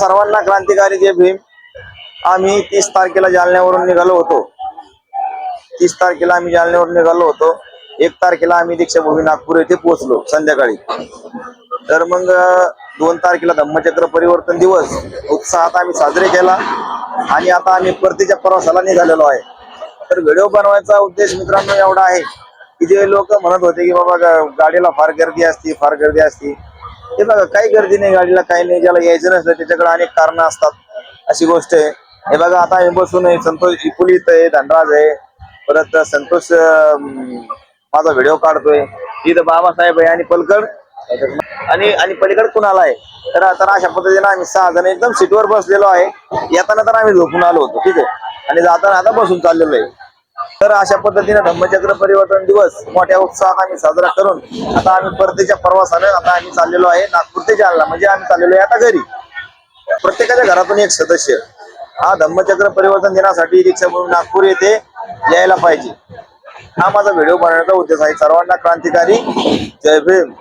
सर्वांना क्रांतिकारी जय भीम। आम्ही 30 तारखेला जालन्यावरून निघालो होतो। 30 तारखेला आम्ही जालन्यावरून निघालो होतो। 1 तारखेला आम्ही दीक्षाभूमी नागपूर येथे पोहोचलो संध्याकाळी। तर मग 2 तारखेला धम्मचक्र परिवर्तन दिवस उत्साहात आम्ही साजरे केला आणि आता आम्ही परतीच्या प्रवासाला निघालेलो आहे। तर व्हिडिओ बनवायचा उद्देश मित्रांनो एवढा आहे की जे लोक म्हणत होते की बाबा गाडीला फार गर्दी असते, फार गर्दी असते, हे बघा काही गर्दी नाही गाडीला, काही नाही। ज्याला यायचं नसतं त्याच्याकडे अनेक कारण असतात, अशी गोष्ट आहे। हे बघा आता आम्ही बसून आहे, संतोष इपुलीत आहे, धनराज आहे, परत संतोष माझा व्हिडिओ काढतोय, तिथं बाबासाहेब आहे आणि पलकड आणि पलीकडे कुणाला आहे। तर अशा पद्धतीने आम्ही 6 जण एकदम सीटवर बसलेलो आहे। येताना तर आम्ही झोपून आलो होतो, ठीक आहे, आणि जाताना आता बसून चाललेलो आहे। तर अशा पद्धतीने धम्मचक्र परिवर्तन दिवस मोठ्या उत्साहात आम्ही साजरा करून आता आम्ही परतीच्या प्रवासाने आता आम्ही चाललेलो आहे नागपूर ते जालना, म्हणजे आम्ही चाललेलो आहे आता घरी। प्रत्येकाच्या घरातून एक सदस्य हा धम्मचक्र परिवर्तन दिनासाठी दीक्षाभूमी नागपूर येथे यायला पाहिजे, हा माझा व्हिडिओ बनवण्याचा उद्देश आहे। सर्वांना क्रांतिकारी जय भीम।